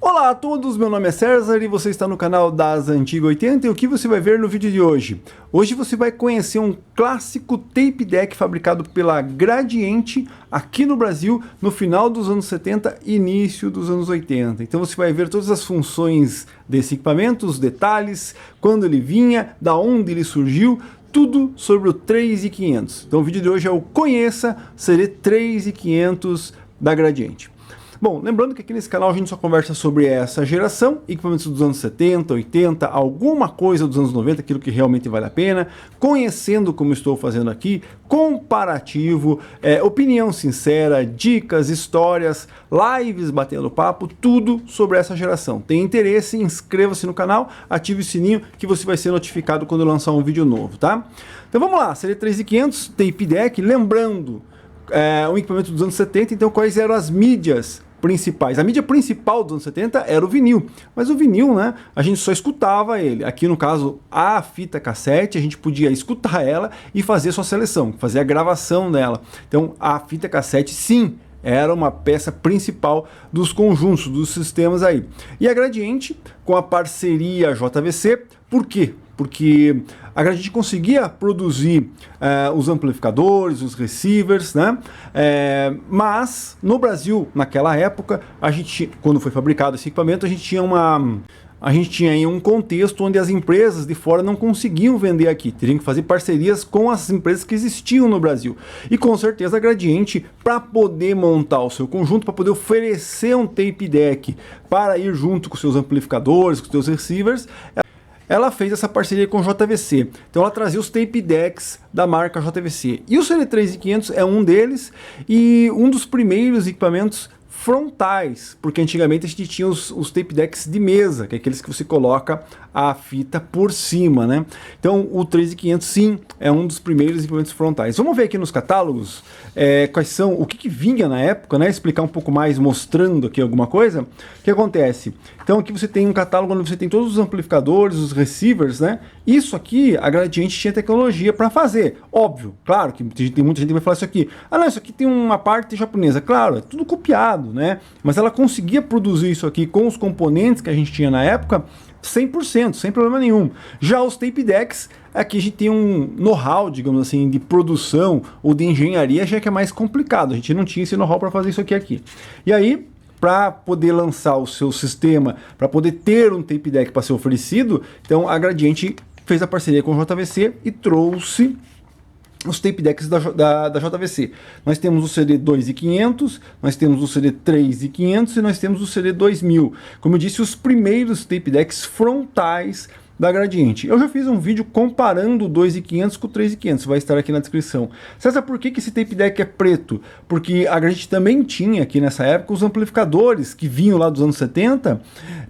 Olá a todos, meu nome é César e você está no canal das Antigas 80 e o que você vai ver no vídeo de hoje? Hoje você vai conhecer um clássico tape deck fabricado pela Gradiente aqui no Brasil no final dos anos 70 e início dos anos 80. Então você vai ver todas as funções desse equipamento, os detalhes, quando ele vinha, da onde ele surgiu, tudo sobre o 3500. Então o vídeo de hoje é o Conheça CD 3500 da Gradiente. Bom, lembrando que aqui nesse canal a gente só conversa sobre essa geração, equipamentos dos anos 70, 80, alguma coisa dos anos 90, aquilo que realmente vale a pena, conhecendo como estou fazendo aqui, comparativo, opinião sincera, dicas, histórias, lives batendo papo, tudo sobre essa geração. Tem interesse? Inscreva-se no canal, ative o sininho que você vai ser notificado quando eu lançar um vídeo novo, tá? Então vamos lá, CD 3500, tape deck, lembrando, um equipamento dos anos 70, então quais eram as mídias principais? A mídia principal dos anos 70 era o vinil, mas o vinil, né, a gente só escutava ele. Aqui no caso, a fita cassete, a gente podia escutar ela e fazer sua seleção, fazer a gravação dela. Então a fita cassete, sim, era uma peça principal dos conjuntos, dos sistemas aí. E a Gradiente, com a parceria JVC, por quê? Porque a Gradiente conseguia produzir os amplificadores, os receivers, né? Mas no Brasil, naquela época, a gente, quando foi fabricado esse equipamento, a gente tinha aí um contexto onde as empresas de fora não conseguiam vender aqui, teriam que fazer parcerias com as empresas que existiam no Brasil. E com certeza a Gradiente, para poder montar o seu conjunto, para poder oferecer um tape deck para ir junto com seus amplificadores, com seus receivers, ela fez essa parceria com o JVC. Então ela trazia os tape decks da marca JVC. E o CD 3500 é um deles e um dos primeiros equipamentos frontais, porque antigamente a gente tinha os tape decks de mesa, que é aqueles que você coloca a fita por cima, né? Então o 3500 sim é um dos primeiros equipamentos frontais. Vamos ver aqui nos catálogos quais são, o que vinha na época, né? Explicar um pouco mais, mostrando aqui alguma coisa. O que acontece? Então aqui você tem um catálogo onde você tem todos os amplificadores, os receivers, né? Isso aqui a Gradiente tinha tecnologia para fazer. Óbvio, claro que tem muita gente que vai falar isso aqui. Ah não, isso aqui tem uma parte japonesa. Claro, é tudo copiado, né? Mas ela conseguia produzir isso aqui com os componentes que a gente tinha na época 100%, sem problema nenhum. Já os tape decks, aqui a gente tem um know-how, digamos assim, de produção ou de engenharia, já que é mais complicado. A gente não tinha esse know-how para fazer isso aqui. E aí, para poder lançar o seu sistema, para poder ter um tape deck para ser oferecido, então a Gradiente fez a parceria com o JVC e trouxe os tape decks da JVC. Nós temos o CD 2500, nós temos o CD 3500 e nós temos o CD 2000. Como eu disse, os primeiros tape decks frontais da Gradiente. Eu já fiz um vídeo comparando o 2500 com o 3500, vai estar aqui na descrição. César, por que esse tape deck é preto? Porque a Gradiente também tinha aqui nessa época os amplificadores que vinham lá dos anos 70,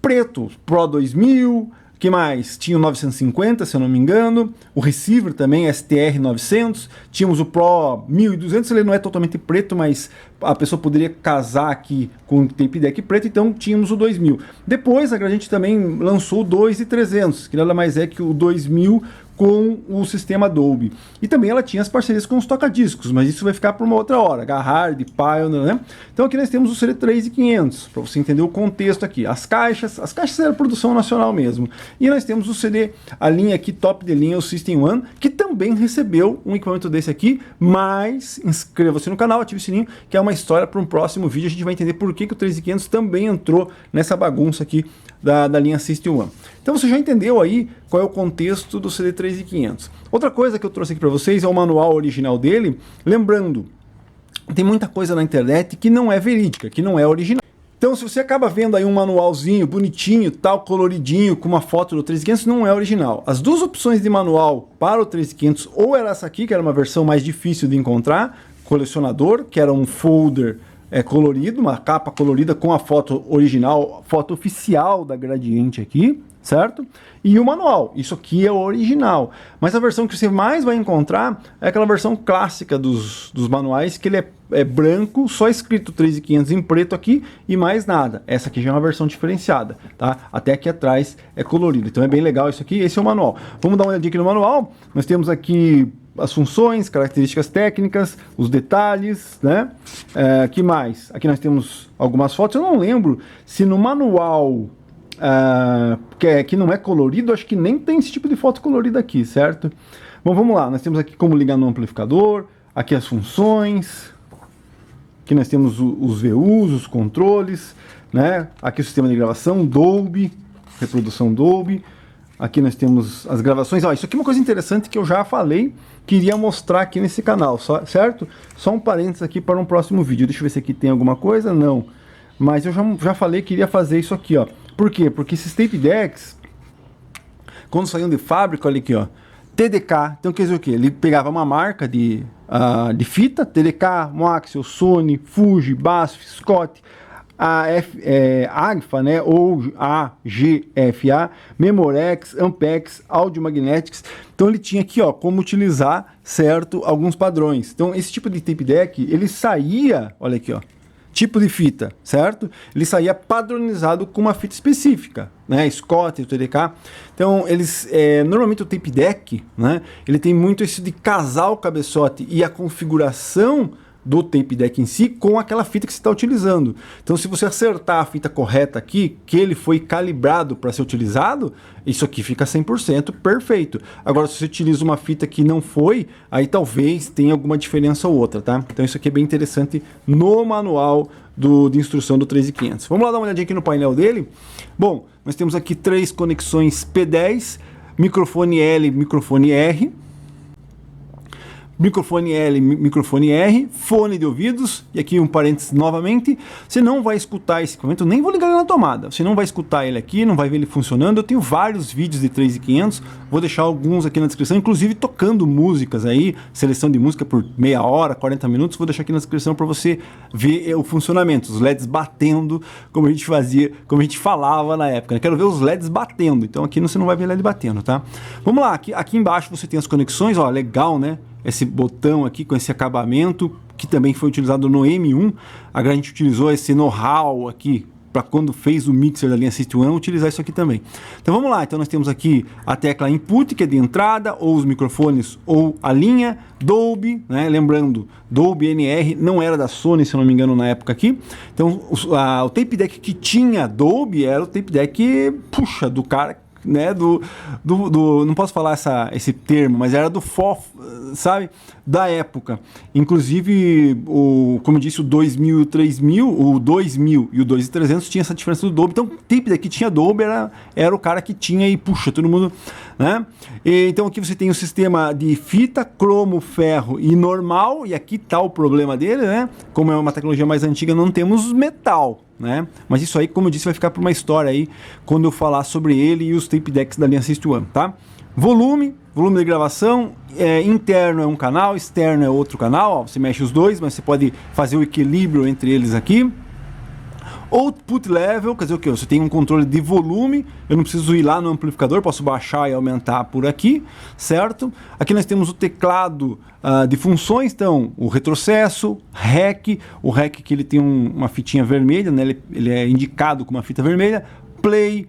preto, Pro 2000, que mais? Tinha o 950, se eu não me engano, o receiver também, STR 900, tínhamos o Pro 1200, ele não é totalmente preto, mas a pessoa poderia casar aqui com o tape deck preto, então tínhamos o 2000. Depois a Gradiente também lançou o 2300, que nada mais é que o 2000 com o sistema Dolby. E também ela tinha as parcerias com os tocadiscos, mas isso vai ficar para uma outra hora. Garhard, Pioneer, né? Então aqui nós temos o CD 3500, para você entender o contexto aqui. As caixas eram produção nacional mesmo. E nós temos o CD, a linha aqui top de linha, o System One, que também recebeu um equipamento desse aqui, mas inscreva-se no canal, ative o sininho, que é uma história para um próximo vídeo. A gente vai entender por que o 3500 também entrou nessa bagunça aqui da linha System One. Então você já entendeu aí qual é o contexto do CD 3500. Outra coisa que eu trouxe aqui para vocês é o manual original dele. Lembrando, tem muita coisa na internet que não é verídica, que não é original. Então se você acaba vendo aí um manualzinho bonitinho, tal, coloridinho, com uma foto do 3500, não é original. As duas opções de manual para o 3500, ou era essa aqui, que era uma versão mais difícil de encontrar, colecionador, que era um folder colorido, uma capa colorida com a foto original, foto oficial da Gradiente aqui, certo? E o manual, isso aqui é o original. Mas a versão que você mais vai encontrar é aquela versão clássica dos manuais, que ele é branco, só escrito 3500 em preto aqui e mais nada. Essa aqui já é uma versão diferenciada, tá? Até aqui atrás é colorido, então é bem legal isso aqui. Esse é o manual. Vamos dar uma olhadinha aqui no manual. Nós temos aqui as funções, características técnicas, os detalhes, né? Que mais? Aqui nós temos algumas fotos. Eu não lembro se no manual, que não é colorido, acho que nem tem esse tipo de foto colorida aqui, certo? Bom, vamos lá. Nós temos aqui como ligar no amplificador, aqui as funções, aqui nós temos os VUs, os controles, né? Aqui o sistema de gravação, Dolby, reprodução Dolby. Aqui nós temos as gravações. Isso aqui é uma coisa interessante que eu já falei, queria mostrar aqui nesse canal, certo? Só um parênteses aqui para um próximo vídeo. Deixa eu ver se aqui tem alguma coisa. Não. Mas eu já falei que iria fazer isso aqui, ó. Por quê? Porque esses tape decks, quando saíam de fábrica, olha aqui, ó, TDK. Então quer dizer o quê? Ele pegava uma marca de fita, TDK, Moaxio, Sony, Fuji, BASF, Scott, AGFA, né, ou AGFA, Memorex, Ampex, Audio Magnetics. Então ele tinha aqui, ó, como utilizar, certo, alguns padrões. Então esse tipo de tape deck, ele saía, olha aqui, ó, tipo de fita, certo? Ele saía padronizado com uma fita específica, né? Scott, TDK. Então, normalmente o tape deck, né? Ele tem muito esse de casar o cabeçote e a configuração do tape deck em si com aquela fita que você está utilizando. Então, se você acertar a fita correta aqui, que ele foi calibrado para ser utilizado, isso aqui fica 100% perfeito. Agora, se você utiliza uma fita que não foi, aí talvez tenha alguma diferença ou outra, tá? Então, isso aqui é bem interessante no manual de instrução do 3500. Vamos lá dar uma olhadinha aqui no painel dele. Bom, nós temos aqui 3 conexões P10, microfone L, microfone R, microfone L, microfone R, fone de ouvidos, e aqui um parênteses novamente, você não vai escutar esse equipamento, nem vou ligar ele na tomada, você não vai escutar ele aqui, não vai ver ele funcionando. Eu tenho vários vídeos de 3500, vou deixar alguns aqui na descrição, inclusive tocando músicas aí, seleção de música por meia hora, 40 minutos, vou deixar aqui na descrição para você ver o funcionamento, os LEDs batendo, como a gente fazia, como a gente falava na época, né? Quero ver os LEDs batendo, então aqui você não vai ver LED batendo, tá? Vamos lá, aqui embaixo você tem as conexões, ó, legal, né? Esse botão aqui com esse acabamento, que também foi utilizado no M1. A gente utilizou esse know-how aqui para quando fez o mixer da linha System One, utilizar isso aqui também. Então vamos lá, então nós temos aqui a tecla input, que é de entrada, ou os microfones, ou a linha, Dolby, né? Lembrando, Dolby NR não era da Sony, se eu não me engano, na época aqui. Então o tape deck que tinha Dolby era o tape deck, puxa, do cara, né, não posso falar esse termo, mas era do FOF, sabe, da época. Inclusive, como eu disse, o 2000 e o 3000, o 2000 e o 2300 tinha essa diferença do Dolby. Então, o tape daqui tinha Dolby, era o cara que tinha e puxa, todo mundo, né? Então, aqui você tem o sistema de fita, cromo, ferro e normal, e aqui tá o problema dele, né? Como é uma tecnologia mais antiga, não temos metal, né? Mas isso aí, como eu disse, vai ficar para uma história aí quando eu falar sobre ele e os tape decks da linha System One, tá? Volume de gravação, interno é um canal, externo é outro canal, ó, você mexe os dois, mas você pode fazer o equilíbrio entre eles aqui. Output level, quer dizer o que? Você tem um controle de volume, eu não preciso ir lá no amplificador, posso baixar e aumentar por aqui, certo? Aqui nós temos o teclado de funções, então o retrocesso, REC, o REC que ele tem uma fitinha vermelha, né? Ele é indicado com uma fita vermelha, play,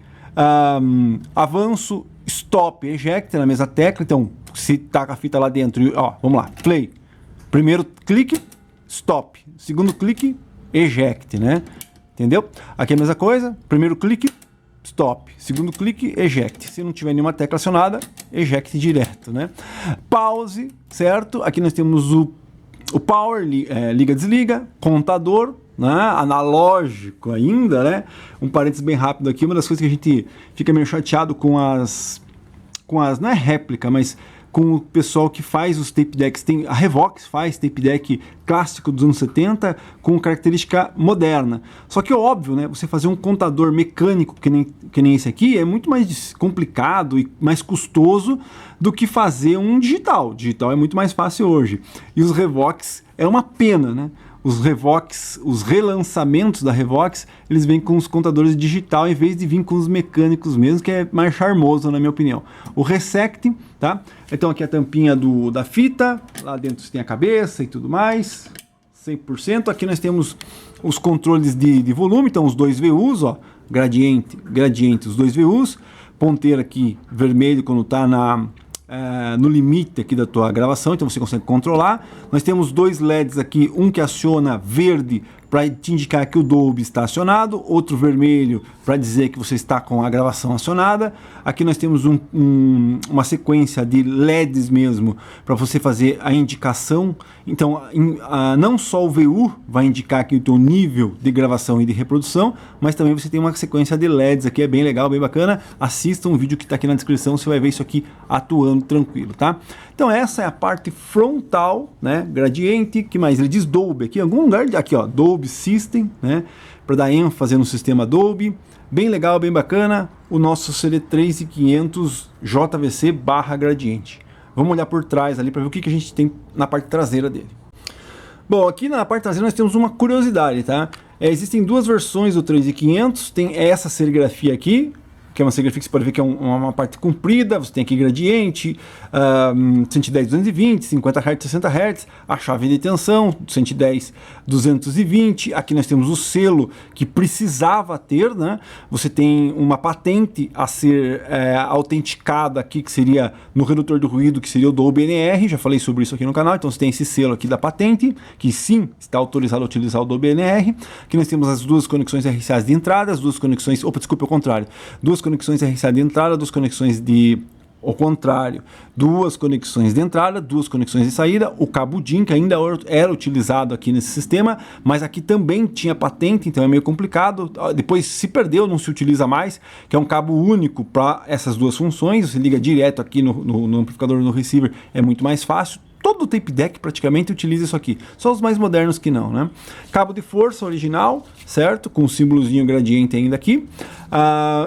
avanço, stop, eject na mesma tecla. Então se taca a fita lá dentro, ó, vamos lá, play, primeiro clique, stop, segundo clique, eject, né? Entendeu? Aqui é a mesma coisa, primeiro clique, stop, segundo clique, eject. Se não tiver nenhuma tecla acionada, eject direto, né? Pause, certo? Aqui nós temos o power, liga, desliga, contador, né? Analógico ainda, né? Um parênteses bem rápido aqui, uma das coisas que a gente fica meio chateado com as não é réplica, mas com o pessoal que faz os tape decks. A Revox faz tape deck clássico dos anos 70 com característica moderna. Só que é óbvio, né? Você fazer um contador mecânico que nem esse aqui é muito mais complicado e mais custoso do que fazer um digital. Digital é muito mais fácil hoje. E os Revox é uma pena, né? Os Revox, os relançamentos da Revox, eles vêm com os contadores digital em vez de vir com os mecânicos mesmo, que é mais charmoso na minha opinião. O Resect, tá? Então aqui a tampinha da fita, lá dentro você tem a cabeça e tudo mais, 100%. Aqui nós temos os controles de volume, então os dois VUs, ó, gradiente, os dois VUs, ponteira aqui vermelho quando está no limite aqui da tua gravação, então você consegue controlar. Nós temos dois LEDs aqui, um que aciona verde para te indicar que o Dolby está acionado, outro vermelho para dizer que você está com a gravação acionada. Aqui nós temos uma sequência de LEDs mesmo para você fazer a indicação. Então, não só o VU vai indicar aqui o teu nível de gravação e de reprodução, mas também você tem uma sequência de LEDs aqui, é bem legal, bem bacana. Assista um vídeo que está aqui na descrição, você vai ver isso aqui atuando tranquilo, tá? Então essa é a parte frontal, né? Gradiente, que mais? Ele diz Dolby aqui, em algum lugar, aqui ó, Dolby System, né? Para dar ênfase no sistema Dolby. Bem legal, bem bacana, o nosso CD3500 JVC/gradiente. Vamos olhar por trás ali para ver o que a gente tem na parte traseira dele. Bom, aqui na parte traseira nós temos uma curiosidade, tá? Existem duas versões do 3500, tem essa serigrafia aqui, que é uma serigrafia que você pode ver que é uma parte comprida, você tem aqui gradiente, 110, 220, 50 Hz, 60 Hz, a chave de tensão, 110, 220, aqui nós temos o selo que precisava ter, né? Você tem uma patente a ser autenticada aqui, que seria no redutor de ruído, que seria o Dolby NR, já falei sobre isso aqui no canal, então você tem esse selo aqui da patente, que sim, está autorizado a utilizar o Dolby NR. Aqui nós temos as duas conexões RCA de entrada, as duas conexões, desculpa, ao contrário, duas conexões RCA de entrada, duas conexões ao contrário, duas conexões de entrada, duas conexões de saída, o cabo DIN, que ainda era utilizado aqui nesse sistema, mas aqui também tinha patente, então é meio complicado, depois se perdeu, não se utiliza mais, que é um cabo único para essas duas funções, você liga direto aqui no amplificador, no receiver, é muito mais fácil. Todo o tape deck praticamente utiliza isso aqui, só os mais modernos que não, né? Cabo de força original, certo? Com o símbolozinho gradiente ainda aqui.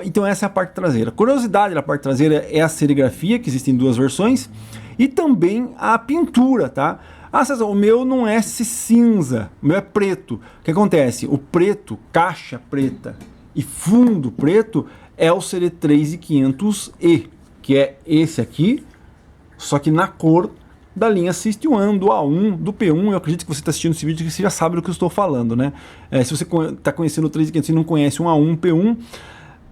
Então essa é a parte traseira. Curiosidade da parte traseira é a serigrafia, que existem duas versões, e também a pintura, tá? César, o meu não é esse cinza, o meu é preto. O que acontece? O preto, caixa preta e fundo preto é o CD3500E, que é esse aqui, só que na cor da linha System, do A1, do P1. Eu acredito que você está assistindo esse vídeo e você já sabe do que eu estou falando, né? Se você está conhecendo o 3500 e não conhece um A1, P1,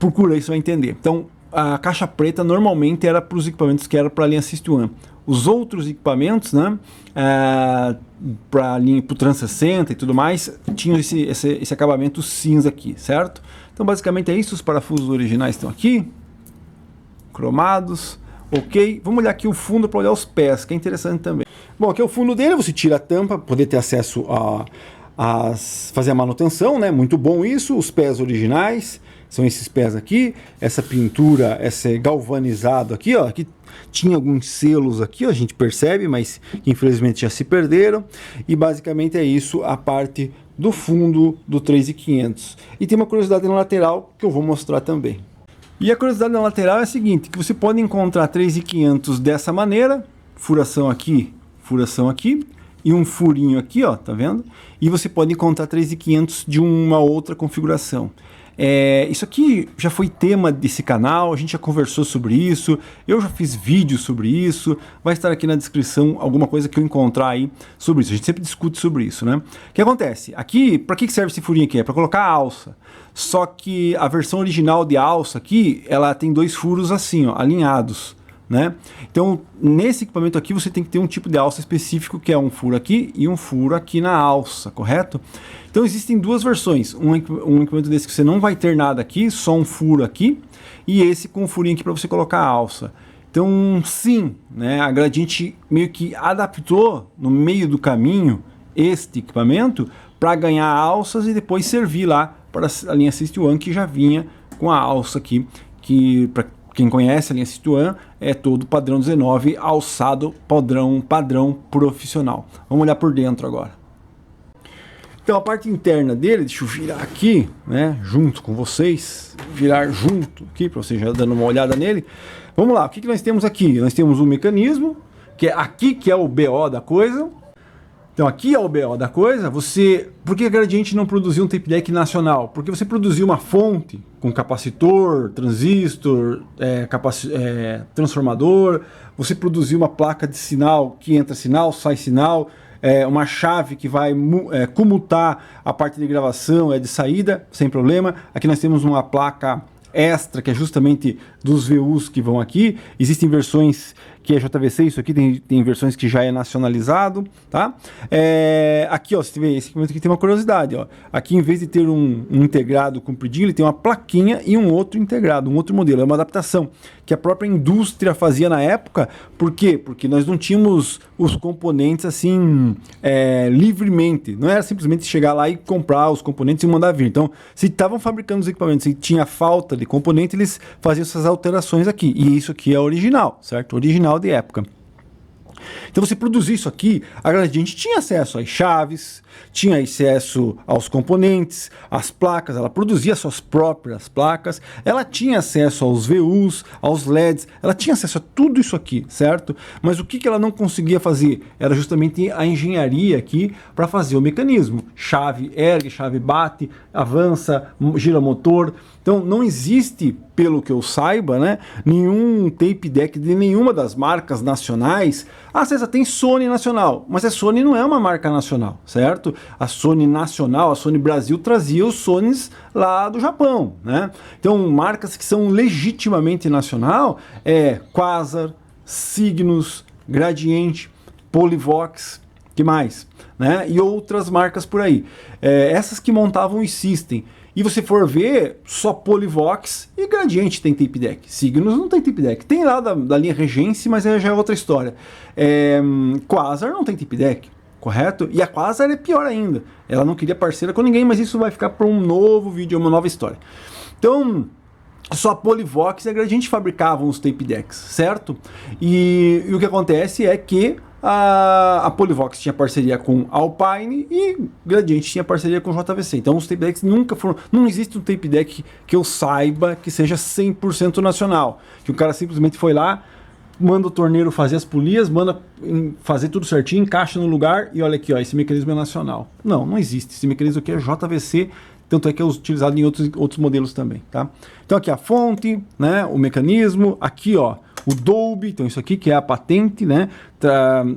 procura aí, você vai entender. Então, a caixa preta normalmente era para os equipamentos que era para a linha System. Os outros equipamentos, né, para o Trans 60 e tudo mais, tinham esse acabamento cinza aqui, certo? Então, basicamente é isso. Os parafusos originais estão aqui, cromados. Ok, vamos olhar aqui o fundo para olhar os pés, que é interessante também. Bom, aqui é o fundo dele, você tira a tampa para poder ter acesso a fazer a manutenção, né? Muito bom isso. Os pés originais são esses pés aqui. Essa pintura, esse galvanizado aqui, ó. Aqui tinha alguns selos aqui, ó, a gente percebe, mas infelizmente já se perderam. E basicamente é isso a parte do fundo do 3500. E tem uma curiosidade na lateral que eu vou mostrar também. E a curiosidade na lateral é a seguinte, que você pode encontrar 3500 dessa maneira, furação aqui, e um furinho aqui, ó, tá vendo? E você pode encontrar 3500 de uma outra configuração. Isso aqui já foi tema desse canal, a gente já conversou sobre isso, eu já fiz vídeos sobre isso, vai estar aqui na descrição alguma coisa que eu encontrar aí sobre isso, a gente sempre discute sobre isso, né? O que acontece? Aqui, para que serve esse furinho aqui? É para colocar a alça, só que a versão original de alça aqui, ela tem dois furos assim, ó, alinhados, né? Então, nesse equipamento aqui, você tem que ter um tipo de alça específico, que é um furo aqui e um furo aqui na alça, correto? Então, existem duas versões. Um equipamento desse que você não vai ter nada aqui, só um furo aqui, e esse com um furinho aqui para você colocar a alça. Então, sim, né, a Gradiente meio que adaptou no meio do caminho este equipamento para ganhar alças e depois servir lá para a linha System, que já vinha com a alça aqui, que para quem conhece a linha System é todo padrão 19, alçado padrão profissional. Vamos olhar por dentro agora. Então a parte interna dele, deixa eu virar aqui, né, junto com vocês, virar junto aqui para vocês já dando uma olhada nele. Vamos lá, o que nós temos aqui? Nós temos um mecanismo, que é aqui que é o BO da coisa. Então aqui é o BO da coisa. Por que a Gradiente não produziu um tape deck nacional? Porque você produziu uma fonte com capacitor, transistor, transformador, você produziu uma placa de sinal que entra sinal, sai sinal, uma chave que vai comutar a parte de gravação, de saída, sem problema. Aqui nós temos uma placa extra, que é justamente dos VUs que vão aqui. Existem versões que é JVC, isso aqui tem versões que já é nacionalizado, tá? Aqui, ó, você vê, esse equipamento aqui tem uma curiosidade, ó. Aqui, em vez de ter um integrado compridinho, ele tem uma plaquinha e um outro integrado, um outro modelo. É uma adaptação que a própria indústria fazia na época. Por quê? Porque nós não tínhamos os componentes assim livremente. Não era simplesmente chegar lá e comprar os componentes e mandar vir. Então, se estavam fabricando os equipamentos e tinha falta de componente, eles faziam essas alterações aqui. E isso aqui é original, certo? Original de época. Então, você produzir isso aqui, a Gradiente tinha acesso às chaves, tinha acesso aos componentes, às placas, ela produzia suas próprias placas, ela tinha acesso aos VUs, aos LEDs, ela tinha acesso a tudo isso aqui, certo? Mas o que ela não conseguia fazer? Era justamente a engenharia aqui para fazer o mecanismo. Chave ergue, chave bate, avança, gira motor. Então, não existe, pelo que eu saiba, né, nenhum tape deck de nenhuma das marcas nacionais. César, tem Sony nacional, mas a Sony não é uma marca nacional, certo? A Sony nacional, a Sony Brasil, trazia os Sonys lá do Japão, né? Então, marcas que são legitimamente nacional Quasar, Cygnus, Gradiente, Polivox, que mais? Né? E outras marcas por aí. Essas que montavam o System. E você for ver, só Polivox e Gradiente tem tape deck. Cygnus não tem tape deck. Tem lá da linha Regency, mas já é outra história. Quasar não tem tape deck, correto? E a Quasar é pior ainda. Ela não queria parceira com ninguém, mas isso vai ficar para um novo vídeo, uma nova história. Então, só a Polivox e a Gradiente fabricavam os tape decks, certo? E o que acontece é que a Polivox tinha parceria com Alpine e Gradiente tinha parceria com JVC. Então os tape decks nunca foram... Não existe um tape deck que eu saiba que seja 100% nacional. Que o cara simplesmente foi lá, manda o torneiro fazer as polias, manda fazer tudo certinho, encaixa no lugar e olha aqui, ó, esse mecanismo é nacional. Não existe. Esse mecanismo aqui é JVC, tanto é que é utilizado em outros modelos também, tá? Então aqui a fonte, né, o mecanismo, aqui ó, o Dolby, então isso aqui que é a patente, né?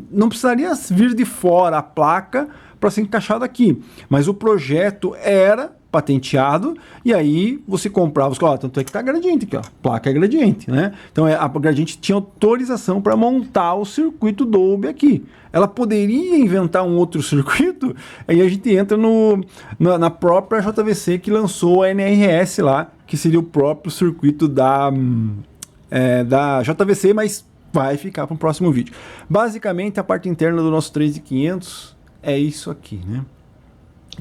Não precisaria vir de fora a placa para ser encaixado aqui, mas o projeto era patenteado e aí você comprava, tanto é que tá Gradiente aqui, ó, placa é Gradiente, né? Então a Gradiente tinha autorização para montar o circuito Dolby aqui. Ela poderia inventar um outro circuito, aí a gente entra na própria JVC que lançou a NRS lá, que seria o próprio circuito da JVC, mas vai ficar para um próximo vídeo. Basicamente, a parte interna do nosso 3500 é isso aqui, né?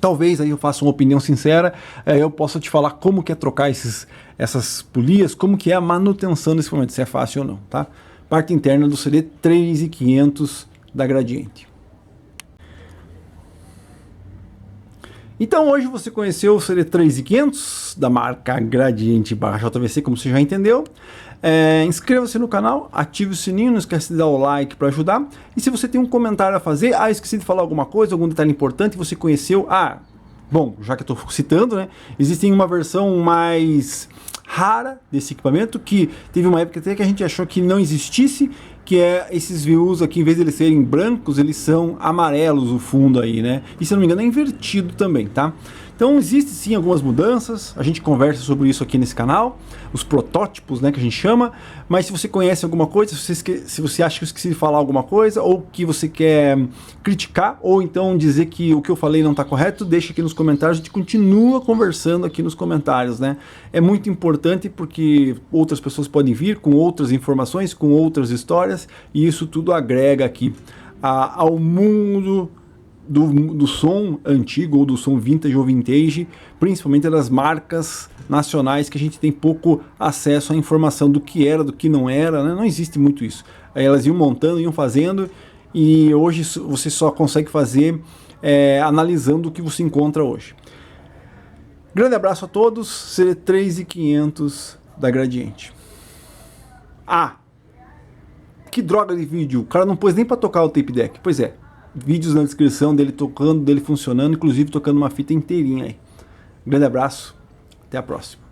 Talvez aí eu faça uma opinião sincera, eu possa te falar como que é trocar essas polias, como que é a manutenção desse momento, se é fácil ou não, tá? Parte interna do CD 3500 da Gradiente. Então hoje você conheceu o CD 3500 da marca Gradiente /JVC, como você já entendeu. Inscreva-se no canal, ative o sininho, não esquece de dar o like para ajudar. E se você tem um comentário a fazer, esqueci de falar alguma coisa, algum detalhe importante, você conheceu, bom, já que eu estou citando, né, existe uma versão mais rara desse equipamento, que teve uma época até que a gente achou que não existisse, que é esses VUs aqui, em vez de eles serem brancos, eles são amarelos o fundo aí, né? E se eu não me engano é invertido também, tá? Então existe sim algumas mudanças, a gente conversa sobre isso aqui nesse canal, os protótipos, né, que a gente chama, mas se você conhece alguma coisa, se você acha que eu esqueci de falar alguma coisa, ou que você quer criticar, ou então dizer que o que eu falei não está correto, deixa aqui nos comentários, a gente continua conversando aqui nos comentários, né? É muito importante porque outras pessoas podem vir com outras informações, com outras histórias, e isso tudo agrega aqui ao mundo do som antigo ou do som vintage ou vintage, principalmente das marcas nacionais, que a gente tem pouco acesso à informação do que era, do que não era, né? Não existe muito isso. Aí elas iam montando, iam fazendo, e hoje você só consegue fazer analisando o que você encontra hoje. Grande abraço a todos, CD 3500 da Gradiente. Que droga de vídeo, o cara não pôs nem para tocar o tape deck. Pois é, vídeos na descrição dele tocando, dele funcionando, inclusive tocando uma fita inteirinha aí. Grande abraço, até a próxima.